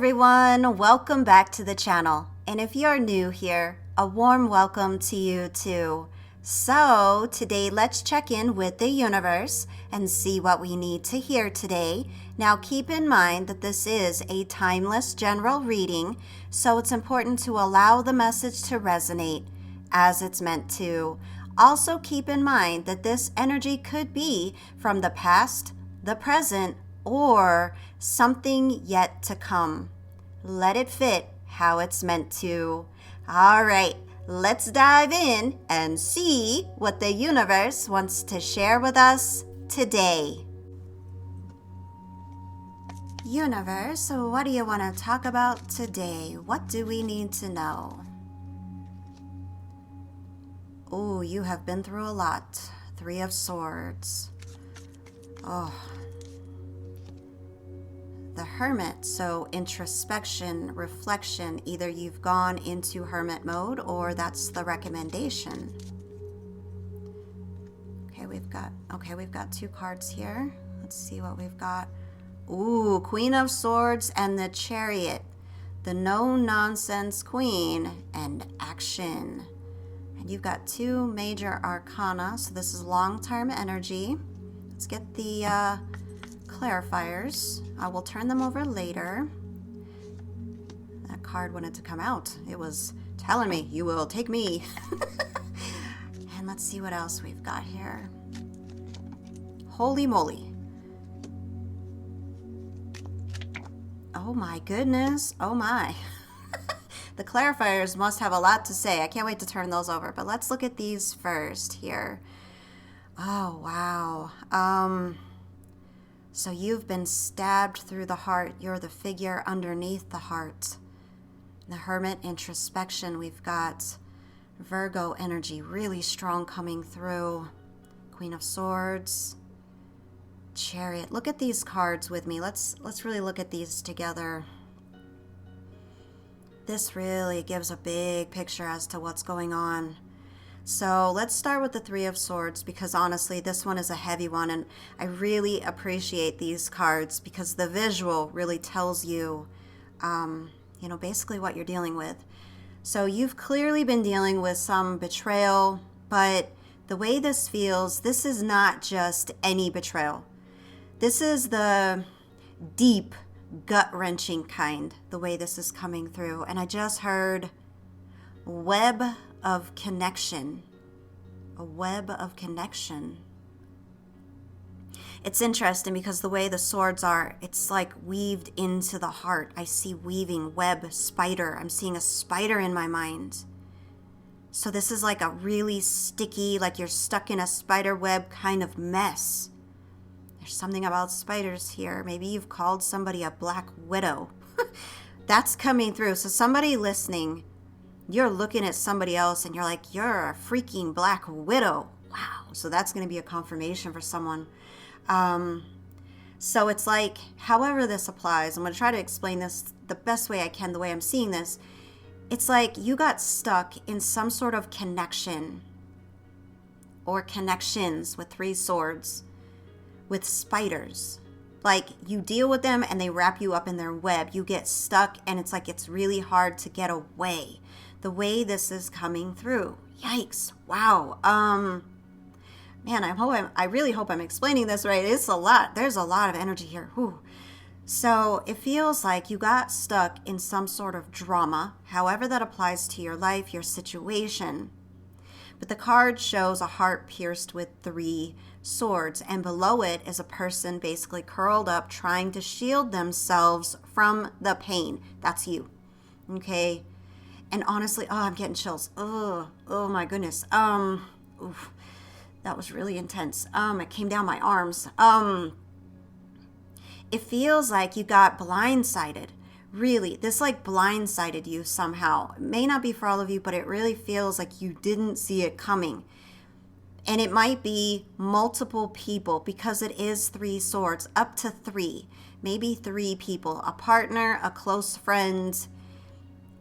everyone, welcome back to the channel. And if you're new here, a warm welcome to you too. So today let's check in with the universe and see what we need to hear today. Now keep in mind that this is a timeless general reading, so it's important to allow the message to resonate as it's meant to. Also keep in mind that this energy could be from the past, the present, or something yet to come. Let it fit how it's meant to. All right, let's dive in and see what the universe wants to share with us today. Universe, what do you want to talk about today? What do we need to know? Oh, you have been through a lot. 3 of Swords. Oh, the Hermit, so introspection, reflection. Either you've gone into hermit mode or that's the recommendation. Okay, we've got 2 cards here. Let's see what we've got. Ooh, Queen of Swords and the Chariot. The no-nonsense queen and action. And you've got 2 major arcana, so this is long-term energy. Let's get the clarifiers. I will turn them over later. That card wanted to come out. It was telling me, you will take me. And let's see what else we've got here. Holy moly. Oh my goodness. Oh my. The clarifiers must have a lot to say. I can't wait to turn those over. But let's look at these first here. Oh, wow. So you've been stabbed through the heart. You're the figure underneath the heart. The Hermit, introspection. We've got Virgo energy, really strong coming through. Queen of Swords. Chariot. Look at these cards with me. Let's really look at these together. This really gives a big picture as to what's going on. So let's start with the 3 of Swords, because honestly, this one is a heavy one, and I really appreciate these cards because the visual really tells you, basically what you're dealing with. So you've clearly been dealing with some betrayal, but the way this feels, this is not just any betrayal. This is the deep, gut-wrenching kind, the way this is coming through. And I just heard web of connection. A web of connection. It's interesting because the way the swords are, it's like weaved into the heart. I see weaving, web, spider. I'm seeing a spider in my mind. So this is like a really sticky, like you're stuck in a spider web kind of mess. There's something about spiders here. Maybe you've called somebody a black widow. That's coming through. So somebody listening, you're looking at somebody else and you're like, you're a freaking black widow. Wow. So that's going to be a confirmation for someone. So it's like, however this applies, I'm going to try to explain this the best way I can, the way I'm seeing this. It's like you got stuck in some sort of connection or connections with 3 swords with spiders. Like you deal with them and they wrap you up in their web. You get stuck and it's like it's really hard to get away. The way this is coming through. Yikes. Wow. Man, I really hope I'm explaining this right. It's a lot. There's a lot of energy here. Whew. So it feels like you got stuck in some sort of drama, however that applies to your life, your situation. But the card shows a heart pierced with 3 swords, and below it is a person basically curled up trying to shield themselves from the pain. That's you. Okay? And honestly, I'm getting chills. Oh my goodness. Oof, that was really intense. It came down my arms. It feels like you got blindsided. Really, this like blindsided you somehow. It may not be for all of you, but it really feels like you didn't see it coming. And it might be multiple people because it is 3 swords, up to 3, maybe 3 people, a partner, a close friend,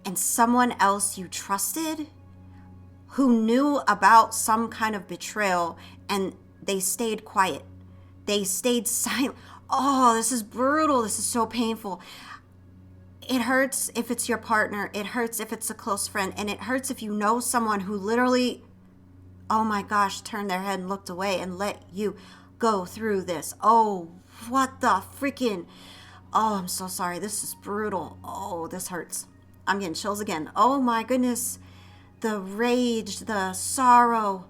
and someone else you trusted who knew about some kind of betrayal and they stayed quiet. They stayed silent. Oh, this is brutal. This is so painful. it hurts if it's your partner. It hurts if it's a close friend. And it hurts if you know someone who literally, oh my gosh, turned their head and looked away and let you go through this. Oh, what the freaking, oh, I'm so sorry. This is brutal. Oh, this hurts. I'm getting chills again. Oh my goodness. The rage, the sorrow,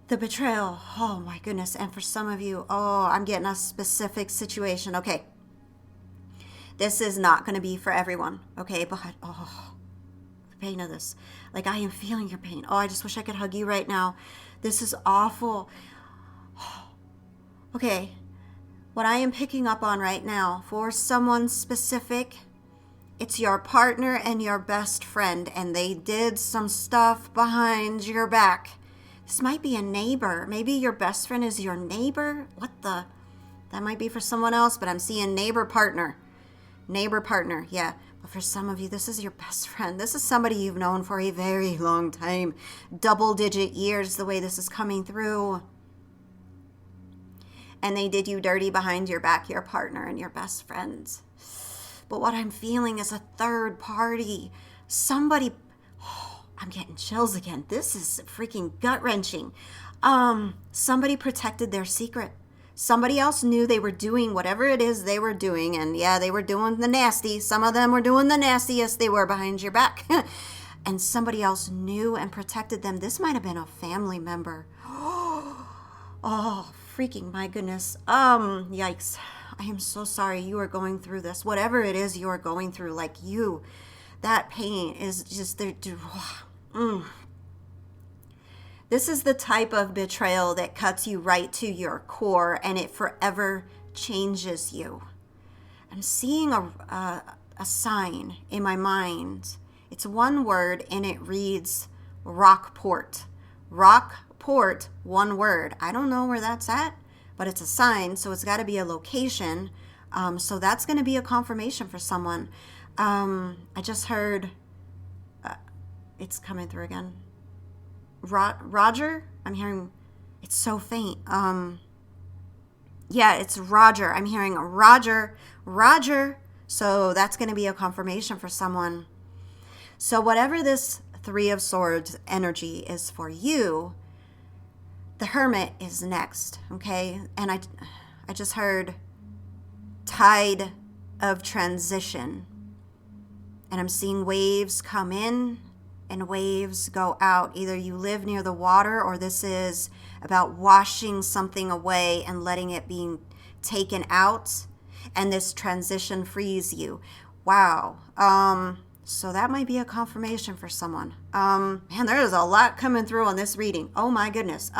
the betrayal. Oh my goodness. And for some of you, oh, I'm getting a specific situation. Okay. This is not going to be for everyone. Okay. But, oh, the pain of this. Like, I am feeling your pain. Oh, I just wish I could hug you right now. This is awful. Okay. What I am picking up on right now for someone specific, it's your partner and your best friend, and they did some stuff behind your back. This might be a neighbor. Maybe your best friend is your neighbor. That might be for someone else, but I'm seeing neighbor partner. Neighbor partner, yeah. But for some of you, this is your best friend. This is somebody you've known for a very long time. Double-digit years, the way this is coming through. And they did you dirty behind your back, your partner and your best friends. But what I'm feeling is a third party. Somebody, oh, I'm getting chills again. This is freaking gut-wrenching. Somebody protected their secret. Somebody else knew they were doing whatever it is they were doing. And yeah, they were doing the nasty. Some of them were doing the nastiest. They were behind your back. And somebody else knew and protected them. This might have been a family member. Oh, freaking my goodness. Yikes. I am so sorry you are going through this. Whatever it is you are going through, like you, that pain is just there. This is the type of betrayal that cuts you right to your core, and it forever changes you. I'm seeing a sign in my mind. It's one word, and it reads Rockport. Rockport, one word. I don't know where that's at, but it's a sign, so it's got to be a location. So that's going to be a confirmation for someone. I just heard, it's coming through again. Roger? I'm hearing, it's so faint. Yeah, it's Roger. I'm hearing Roger. So that's going to be a confirmation for someone. So whatever this Three of Swords energy is for you, the Hermit is next, okay? And I just heard tide of transition. And I'm seeing waves come in and waves go out. Either you live near the water, or this is about washing something away and letting it being taken out. And this transition frees you. Wow. So that might be a confirmation for someone. Man, there is a lot coming through on this reading. Oh my goodness.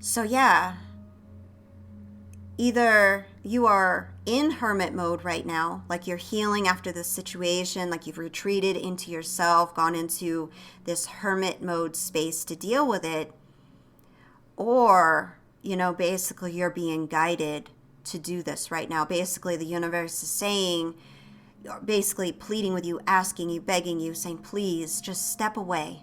So yeah, either you are in hermit mode right now, like you're healing after this situation, like you've retreated into yourself, gone into this hermit mode space to deal with it, or, basically you're being guided to do this right now. Basically, the universe is saying, basically pleading with you, asking you, begging you, saying, please just step away.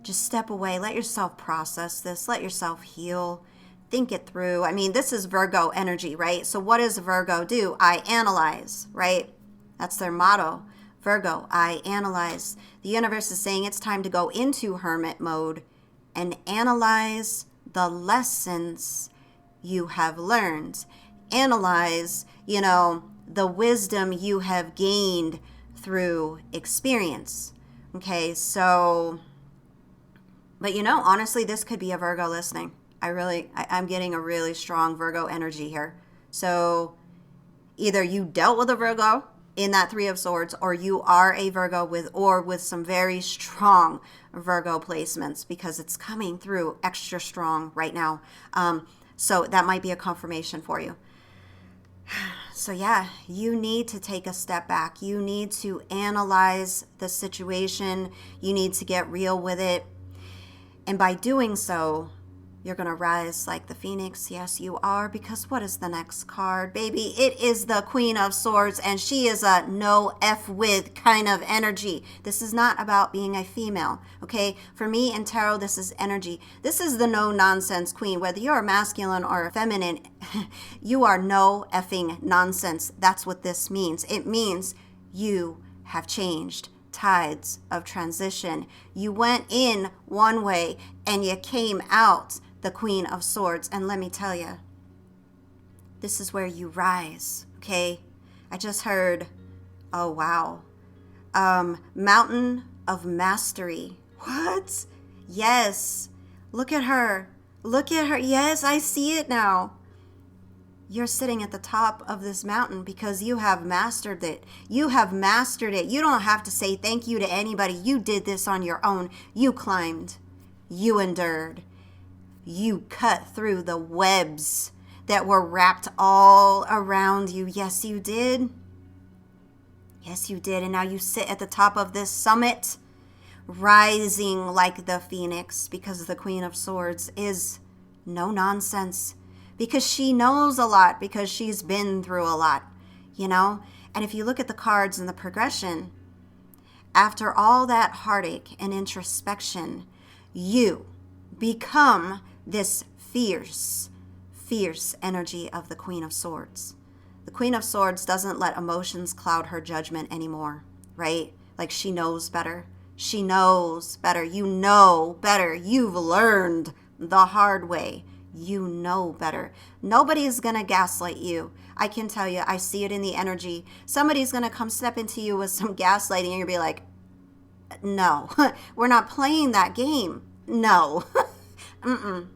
Just step away. Let yourself process this. Let yourself heal. Think it through. I mean, this is Virgo energy, right? So what does Virgo do? I analyze, right? That's their motto. Virgo, I analyze. The universe is saying it's time to go into hermit mode and analyze the lessons you have learned. Analyze, the wisdom you have gained through experience. Okay, so, but honestly, this could be a Virgo listening. I'm getting a really strong Virgo energy here. So either you dealt with a Virgo in that Three of Swords, or you are a Virgo with some very strong Virgo placements, because it's coming through extra strong right now. So that might be a confirmation for you. So yeah, you need to take a step back. You need to analyze the situation. You need to get real with it. And by doing so, You're going to rise like the phoenix. Yes, you are. Because what is the next card, baby? It is the Queen of Swords, and she is a no F with kind of energy. This is not about being a female, okay? For me in tarot, this is energy. This is the no nonsense queen. Whether you're masculine or feminine, you are no effing nonsense. That's what this means. It means you have changed. Tides of transition. You went in one way and you came out the Queen of Swords. And let me tell you, this is where you rise, okay? I just heard, oh wow, Mountain of Mastery. What? Yes. Look at her. Look at her. Yes, I see it now. You're sitting at the top of this mountain because you have mastered it. You have mastered it. You don't have to say thank you to anybody. You did this on your own. You climbed. You endured. You cut through the webs that were wrapped all around you. Yes, you did. Yes, you did. And now you sit at the top of this summit, rising like the phoenix, because the Queen of Swords is no nonsense. Because she knows a lot, because she's been through a lot, you know? And if you look at the cards and the progression, after all that heartache and introspection, you become this fierce, fierce energy of the Queen of Swords. The Queen of Swords doesn't let emotions cloud her judgment anymore, right? Like, she knows better. She knows better. You know better. You've learned the hard way. You know better. Nobody's going to gaslight you. I can tell you, I see it in the energy. Somebody's going to come step into you with some gaslighting and you'll be like, no, we're not playing that game. No. Mm-mm.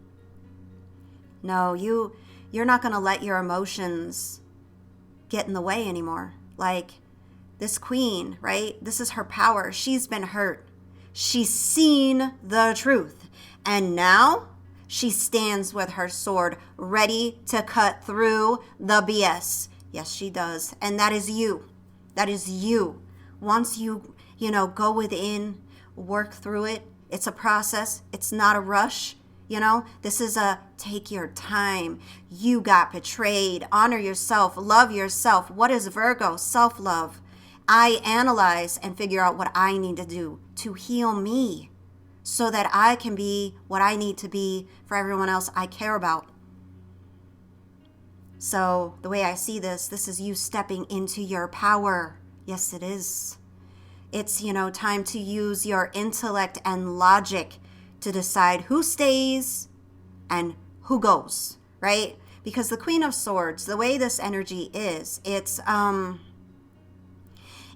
No, you're not going to let your emotions get in the way anymore. Like this queen, right? This is her power. She's been hurt. She's seen the truth. And now she stands with her sword ready to cut through the BS. Yes, she does. And that is you. That is you. Once you go within, work through it. It's a process. It's not a rush. This is a take your time. You got betrayed. Honor yourself. Love yourself. What is Virgo? Self-love. I analyze and figure out what I need to do to heal me, so that I can be what I need to be for everyone else I care about. So the way I see this is you stepping into your power. Yes, it is. It's, time to use your intellect and logic to decide who stays and who goes, right? Because the Queen of Swords, the way this energy is,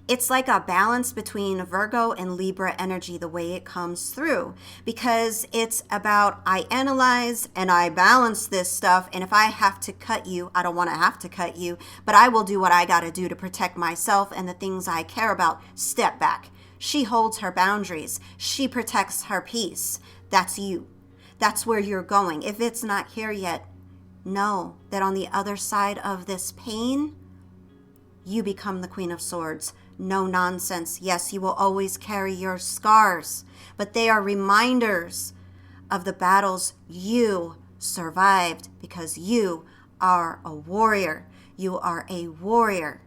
it's like a balance between Virgo and Libra energy, the way it comes through, because it's about I analyze and I balance this stuff. And if I have to cut you, I don't want to have to cut you, but I will do what I got to do to protect myself and the things I care about. Step back. She holds her boundaries. She protects her peace. That's you. That's where you're going. If it's not here yet, know that on the other side of this pain, you become the Queen of Swords. No nonsense. Yes, you will always carry your scars, but they are reminders of the battles you survived, because you are a warrior. You are a warrior.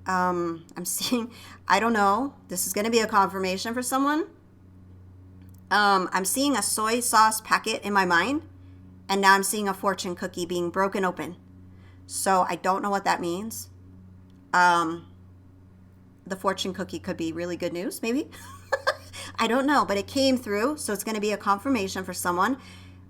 I'm seeing, I don't know, this is going to be a confirmation for someone. I'm seeing a soy sauce packet in my mind, and now I'm seeing a fortune cookie being broken open. So I don't know what that means. The fortune cookie could be really good news, maybe. I don't know, but it came through, so it's going to be a confirmation for someone.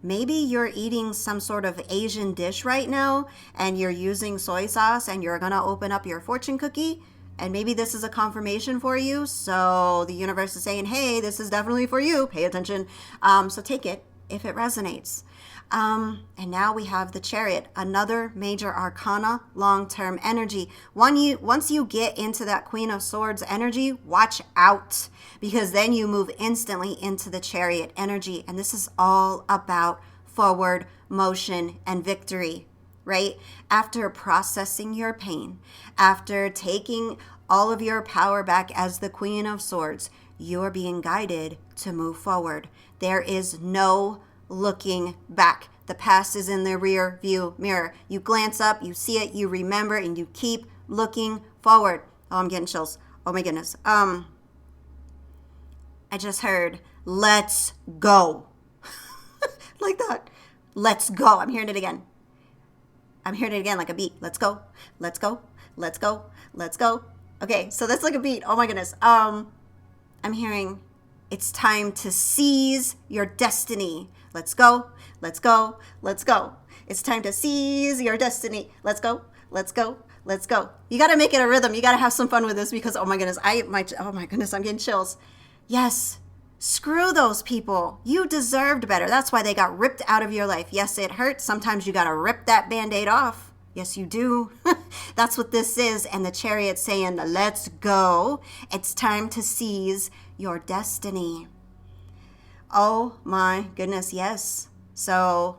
Maybe you're eating some sort of Asian dish right now, and you're using soy sauce, and you're going to open up your fortune cookie, and maybe this is a confirmation for you. So the universe is saying, hey, this is definitely for you. Pay attention. So take it if it resonates. And now we have the Chariot, another major arcana, long-term energy. Once you get into that Queen of Swords energy, watch out, because then you move instantly into the Chariot energy. And this is all about forward motion and victory, right? After processing your pain, after taking all of your power back as the Queen of Swords, you're being guided to move forward. There is no looking back. The past is in the rear view mirror. You glance up, you see it, you remember, and you keep looking forward. Oh, I'm getting chills. Oh my goodness. I just heard, let's go. Like that. Let's go. I'm hearing it again. I'm hearing it again like a beat. Let's go. Let's go. Let's go. Let's go. Okay, so that's like a beat. Oh my goodness. I'm hearing, it's time to seize your destiny. Let's go. Let's go. Let's go. It's time to seize your destiny. Let's go. Let's go. Let's go. You got to make it a rhythm. You got to have some fun with this because, oh my goodness, I'm getting chills. Yes. Screw those people. You deserved better. That's why they got ripped out of your life. Yes, it hurts. Sometimes you got to rip that Band-Aid off. Yes, you do. That's what this is. And the Chariot's saying, let's go. It's time to seize your destiny. Oh my goodness, yes. So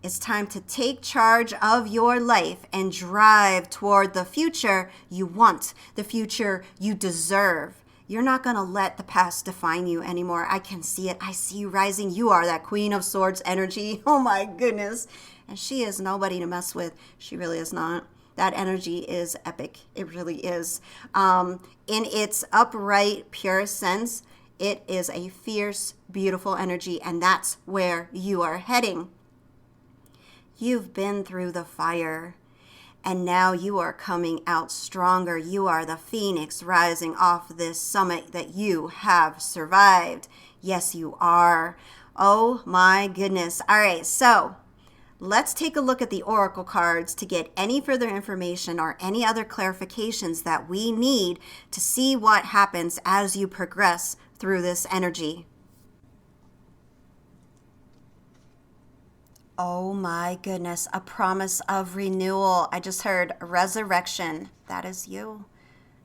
it's time to take charge of your life and drive toward the future you want, the future you deserve. You're not going to let the past define you anymore. I can see it. I see you rising. You are that Queen of Swords energy. Oh my goodness. And she is nobody to mess with. She really is not. That energy is epic. It really is. In its upright, pure sense, it is a fierce, beautiful energy. And that's where you are heading. You've been through the fire. And now you are coming out stronger. You are the phoenix rising off this summit that you have survived. Yes, you are. Oh my goodness. All right, so let's take a look at the oracle cards to get any further information or any other clarifications that we need to see what happens as you progress through this energy. Oh my goodness, a promise of renewal. I just heard resurrection. That is you.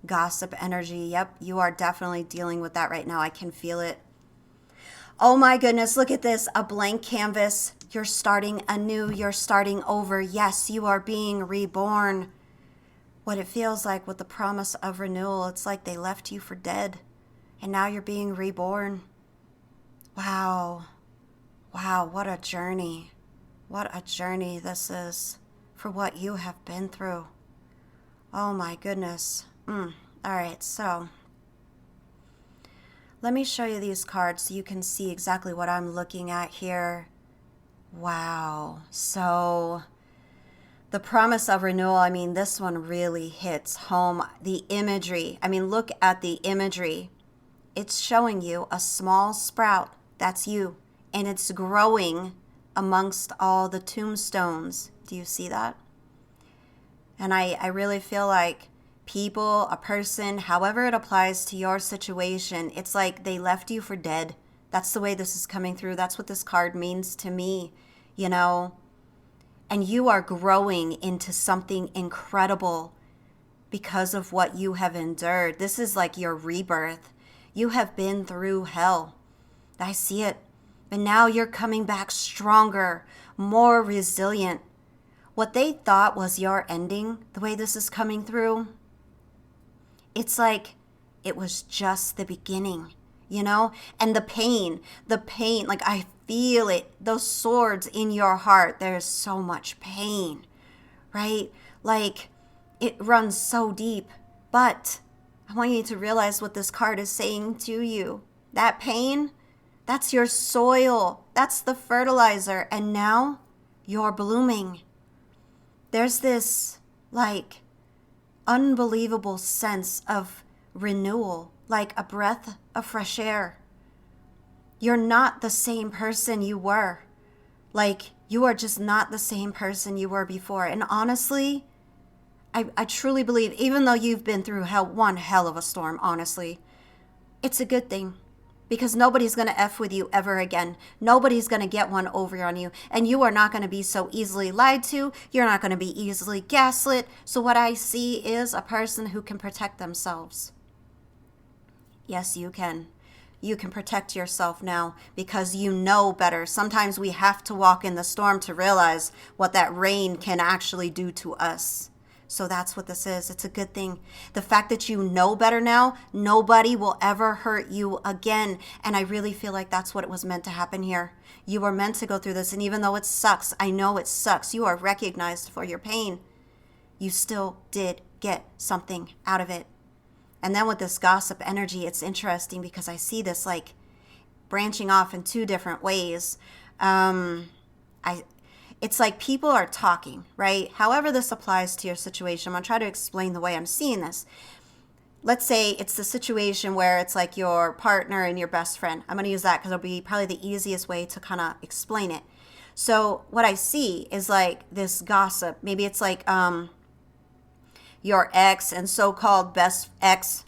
Gossip energy. Yep, you are definitely dealing with that right now. I can feel it. Oh my goodness, look at this. A blank canvas. You're starting anew. You're starting over. Yes, you are being reborn. What it feels like with the promise of renewal, it's like they left you for dead. And now you're being reborn. Wow. Wow, what a journey. What a journey this is for what you have been through. Oh my goodness. All right, so let me show you these cards so you can see exactly what I'm looking at here. Wow. So the promise of renewal, I mean, this one really hits home. The imagery, I mean, look at the imagery. It's showing you a small sprout. That's you. And it's growing amongst all the tombstones. Do you see that? And I really feel like people, a person, however it applies to your situation, it's like they left you for dead. That's the way this is coming through. That's what this card means to me, you know. And you are growing into something incredible because of what you have endured. This is like your rebirth. You have been through hell. I see it. But now you're coming back stronger, more resilient. What they thought was your ending, the way this is coming through, it's like it was just the beginning, you know? And the pain, like I feel it, those swords in your heart, there's so much pain, right? Like it runs so deep. But I want you to realize what this card is saying to you. That pain, that's your soil. That's the fertilizer. And now you're blooming. There's this like unbelievable sense of renewal, like a breath of fresh air. You're not the same person you were. Like you are just not the same person you were before. And honestly, I truly believe, even though you've been through one hell of a storm, honestly, it's a good thing. Because nobody's going to F with you ever again. Nobody's going to get one over on you. And you are not going to be so easily lied to. You're not going to be easily gaslit. So what I see is a person who can protect themselves. Yes, you can. You can protect yourself now because you know better. Sometimes we have to walk in the storm to realize what that rain can actually do to us. So that's what this is. It's a good thing. The fact that you know better now, nobody will ever hurt you again. And I really feel like that's what was meant to happen here. You were meant to go through this. And even though it sucks, I know it sucks. You are recognized for your pain. You still did get something out of it. And then with this gossip energy, it's interesting because I see this like branching off in two different ways. It's like people are talking, right? However this applies to your situation, I'm going to try to explain the way I'm seeing this. Let's say it's the situation where it's like your partner and your best friend. I'm going to use that because it'll be probably the easiest way to kind of explain it. So what I see is like this gossip. Maybe it's like your ex and so-called ex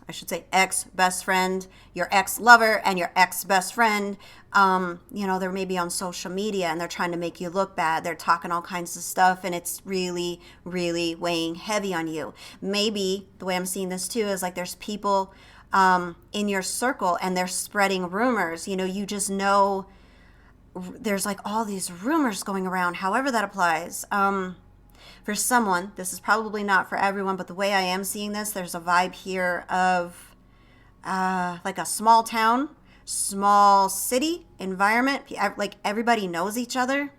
best friend, your ex lover and your ex best friend. They're maybe on social media and they're trying to make you look bad. They're talking all kinds of stuff and it's really, really weighing heavy on you. Maybe the way I'm seeing this too is like there's people in your circle and they're spreading rumors. You just know there's like all these rumors going around, however that applies. For someone, this is probably not for everyone, but the way I am seeing this, there's a vibe here of like a small town, small city environment, like everybody knows each other.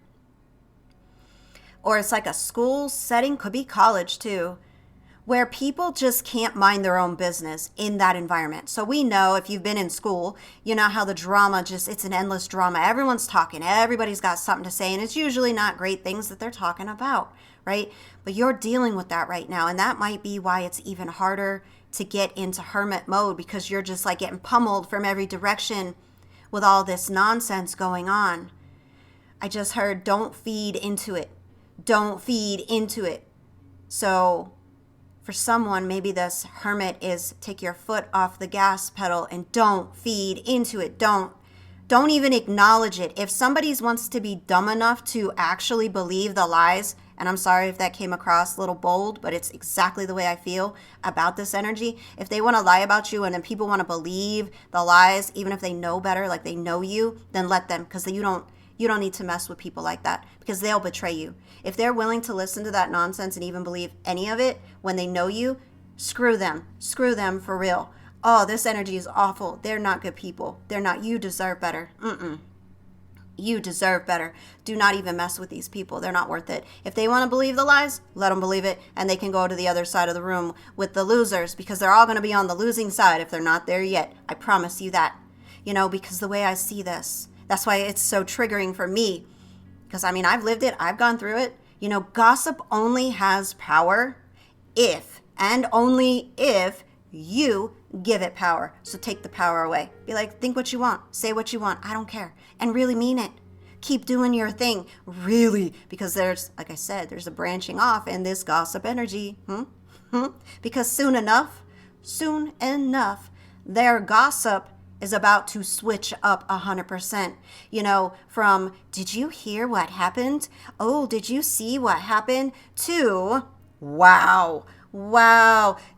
Or it's like a school setting, could be college too, where people just can't mind their own business in that environment. So we know if you've been in school, you know how the drama it's an endless drama. Everyone's talking, everybody's got something to say, and it's usually not great things that they're talking about, right? But you're dealing with that right now, and that might be why it's even harder to get into hermit mode, because you're just like getting pummeled from every direction with all this nonsense going on. I just heard, don't feed into it. Don't feed into it. So for someone, maybe this hermit is take your foot off the gas pedal and don't feed into it. Don't even acknowledge it. If somebody wants to be dumb enough to actually believe the lies, and I'm sorry if that came across a little bold, but it's exactly the way I feel about this energy. If they want to lie about you and then people want to believe the lies, even if they know better, like they know you, then let them, because you don't need to mess with people like that, because they'll betray you. If they're willing to listen to that nonsense and even believe any of it when they know you, screw them. Screw them for real. Oh, this energy is awful. They're not good people. They're not. You deserve better. You deserve better. Do not even mess with these people. They're not worth it. If they want to believe the lies, let them believe it, and they can go to the other side of the room with the losers, because they're all going to be on the losing side if they're not there yet. I promise you that. Because the way I see this, that's why it's so triggering for me, because I've lived it. I've gone through it. Gossip only has power if, and only if, you give it power. So take the power away. Be like, think what you want, say what you want, I don't care, and really mean it. Keep doing your thing, really, because there's, like I said, there's a branching off in this gossip energy. Because soon enough, their gossip is about to switch up 100%. From, did you hear what happened? Oh, did you see what happened? To, wow.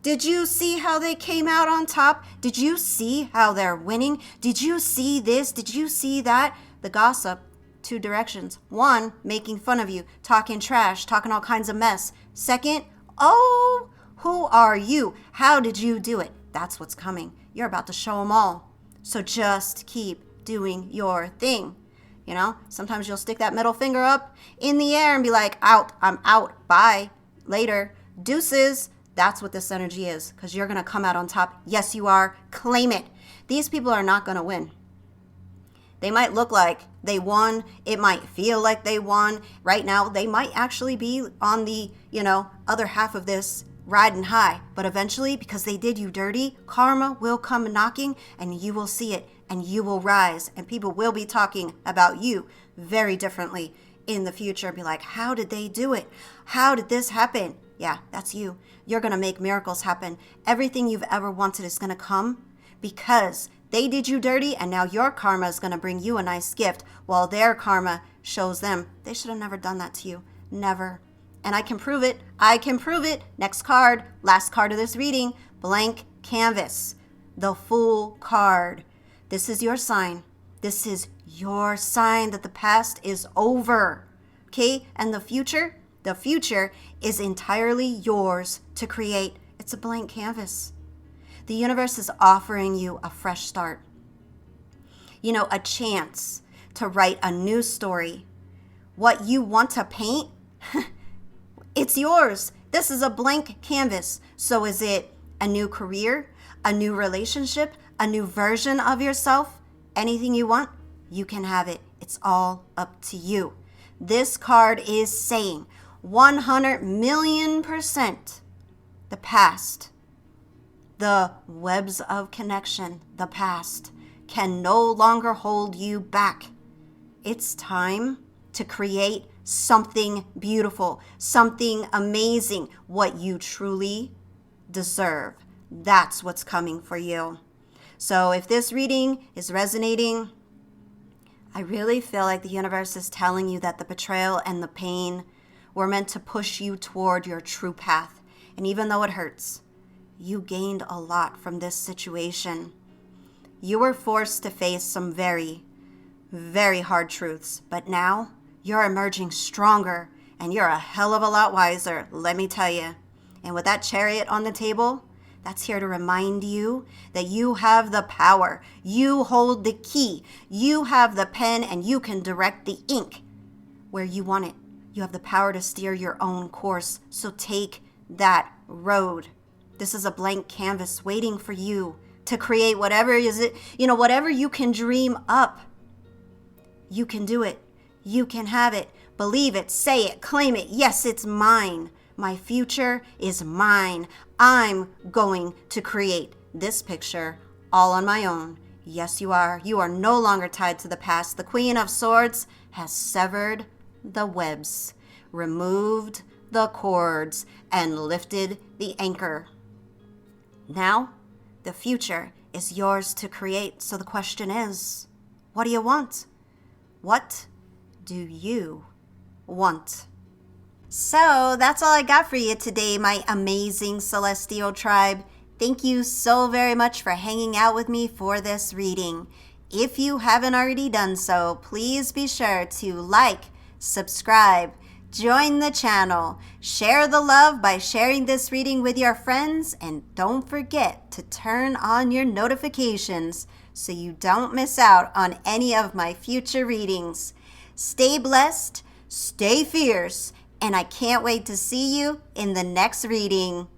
Did you see how they came out on top? Did you see how they're winning? Did you see this? Did you see that? The gossip, two directions. One, making fun of you, talking trash, talking all kinds of mess. Second, oh, who are you? How did you do it? That's what's coming. You're about to show them all. So just keep doing your thing. Sometimes you'll stick that middle finger up in the air and be like, out, I'm out, bye, later. Deuces. That's what this energy is, because you're going to come out on top. Yes, you are. Claim it. These people are not going to win. They might look like they won. It might feel like they won. Right now, they might actually be on the, other half of this riding high. But eventually, because they did you dirty, karma will come knocking and you will see it and you will rise. And people will be talking about you very differently in the future. Be like, how did they do it? How did this happen? Yeah, that's you. You're going to make miracles happen. Everything you've ever wanted is going to come because they did you dirty, and now your karma is going to bring you a nice gift, while their karma shows them they should have never done that to you. Never. And I can prove it. Next card, last card of this reading, blank canvas, the Fool card. This is your sign. This is your sign that the past is over. Okay? And the future The future is entirely yours to create. It's a blank canvas. The universe is offering you a fresh start. A chance to write a new story. What you want to paint, it's yours. This is a blank canvas. So is it a new career, a new relationship, a new version of yourself? Anything you want, you can have it. It's all up to you. This card is saying 100,000,000% the past, the webs of connection, the past can no longer hold you back. It's time to create something beautiful, something amazing, what you truly deserve. That's what's coming for you. So if this reading is resonating, I really feel like the universe is telling you that the betrayal and the pain were meant to push you toward your true path. And even though it hurts, you gained a lot from this situation. You were forced to face some very, very hard truths, but now you're emerging stronger and you're a hell of a lot wiser, let me tell you. And with that chariot on the table, that's here to remind you that you have the power. You hold the key. You have the pen and you can direct the ink where you want it. You have the power to steer your own course. So take that road. This is a blank canvas waiting for you to create whatever whatever you can dream up. You can do it. You can have it. Believe it. Say it. Claim it. Yes, it's mine. My future is mine. I'm going to create this picture all on my own. Yes, you are. You are no longer tied to the past. The Queen of Swords has severed the webs, removed the cords, and lifted the anchor. Now, the future is yours to create. So the question is, what do you want? What do you want? So that's all I got for you today, my amazing celestial tribe. Thank you so very much for hanging out with me for this reading. If you haven't already done so, please be sure to like, subscribe, join the channel, share the love by sharing this reading with your friends, and don't forget to turn on your notifications so you don't miss out on any of my future readings. Stay blessed, stay fierce, and I can't wait to see you in the next reading.